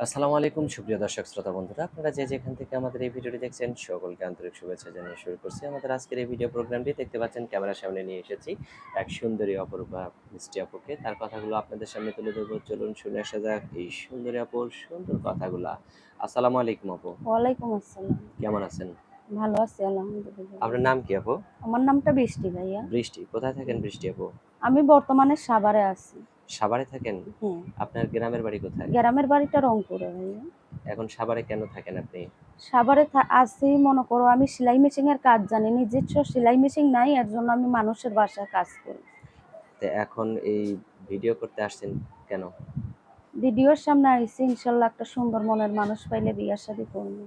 আসসালামু আলাইকুম সুপ্রিয় দর্শক শ্রোতা বন্ধুরা, আপনারা যে যেখান থেকে আমাদের এই ভিডিওটি দেখছেন সকলকে আন্তরিক শুভেচ্ছা জানিয়ে শুরু করছি আমাদের আজকের এই ভিডিও প্রোগ্রামটি। দেখতে পাচ্ছেন ক্যামেরার সামনে নিয়ে এসেছি এক সুন্দরী অপরূপা মিষ্টি আপুকে। তার কথাগুলো আপনাদের সামনে তুলে ধরবো, চলুন শুনে আসা যাক এই সুন্দরী আপুর সুন্দর কথাগুলা। আসসালামু আলাইকুম আপু, ওয়ালাইকুম আসসালাম। কেমন আছেন? ভালো আছি আলহামদুলিল্লাহ। আপনার নাম কি আপু? আমার নামটা বৃষ্টি ভাইয়া। বৃষ্টি। কোথায় থাকেন বৃষ্টি আপু? আমি বর্তমানে সাভারে আছি। সাভারে থাকেন? হ্যাঁ, আপনার গ্রামের বাড়ি কোথায়? গ্রামের বাড়িটা রংপুরে ভাইয়া। এখন সাভারে কেন থাকেন আপনি? সাভারে আছি মনে করো, আমি সেলাই মেশিন এর কাজ জানি। নিজস্ব সেলাই মেশিন নাই, এর জন্য আমি মানুষের বাসায় কাজ করি। তো এখন এই ভিডিও করতে আসছেন কেন? ভিডিওর সামনে আইছি, ইনশাল্লাহ একটা সুন্দর মনের মানুষ পাইলে বিয়ে শাদী করবো।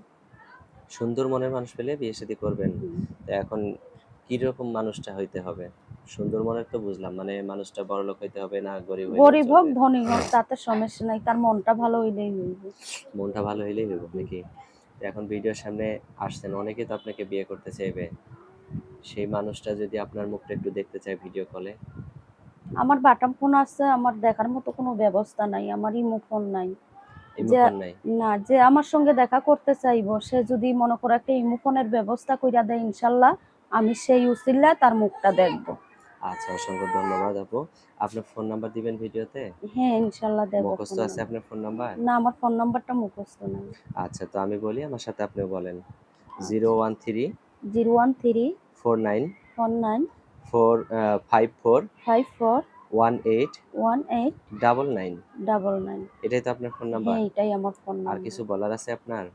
সুন্দর মনের মানুষ পেলে বিয়ে শাদী করবেন। হুম। তো এখন কিরকম মানুষটা হইতে হবে? সুন্দর মনের তো বুঝলাম, মানে মানুষটা বড়লোক হইতে হবে না গরিব হইলেও গরিব হোক চলবে? ধনী হোক তাতে সমস্যা নাই, তার মনটা ভালো হইলেই হইবে। মনটা ভালো হইলেই হইব নাকি? তো এখন ভিডিওর সামনে আসছেন, অনেকে তো আপনাকে বিয়ে করতে চাইবে। সেই মানুষটা যদি আপনার মুখটা একটু দেখতে চায় ভিডিও কলে? আমার বাটাম ফোন আছে, আমার দেখার মতো কোনো ব্যবস্থা নাই, আমার ইমো ফোন নাই। ইমো যে ফোন নাই? না, যে আমার সঙ্গে দেখা করতে চাইবো সে যদি মনে করে একটা ইমো ফোনের ব্যবস্থা কইরা দেয়, ইনশাল্লাহ আমি সেই উসিল্লা তার মুখটা দেখবো। আচ্ছা, অসংখ্য ধন্যবাদ আপু। আপনার ফোন নাম্বার দিবেন ভিডিওতে? হ্যাঁ, ইনশাল্লাহ দেবো মুখস্থ ফোন আছে নাম্বার। আপনার ফোন নাম্বার? না, আমার ফোন নাম্বারটা মুখস্থ নাই। আচ্ছা, তো আমি বলি, আমার সাথে আপনিও বলেন। আচ্ছা, 013 013 49 49 4 54 54 18 18 99। 99। এটাই তো আপনার ফোন নাম্বার? হ্যাঁ, এটাই আমার ফোন আর নাম্বার। কিছু বলার আছে আপনার?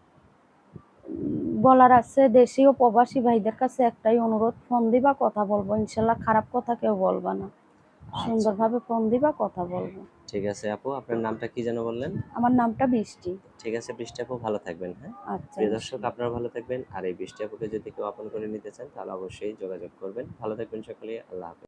বলার আছে, দেশি ও প্রবাসী ভাইদের কাছে একটাই অনুরোধ, ফোন দিবা কথা বলবো, ইনশাল্লাহ খারাপ কথা কেউ বলবা না। আচ্ছা, সুন্দরভাবে ফোন দিবা, কথা বলবো। ঠিক আছে আপু। আপনার নামটা কি যেন বললেন? আমার নামটা বৃষ্টি। ঠিক আছে বৃষ্টি আপু, ভালো থাকবেন, হ্যাঁ? আচ্ছা, প্রিয় দর্শক, ইনশাল্লাহ। আপনারা ভালো থাকবেন। আর এই বৃষ্টি আপুকে যদি কেউ আপন করে নিতে চান তাহলে অবশ্যই যোগাযোগ করবেন। ভালো থাকবেন সকলেই। আল্লাহ হাফেজ।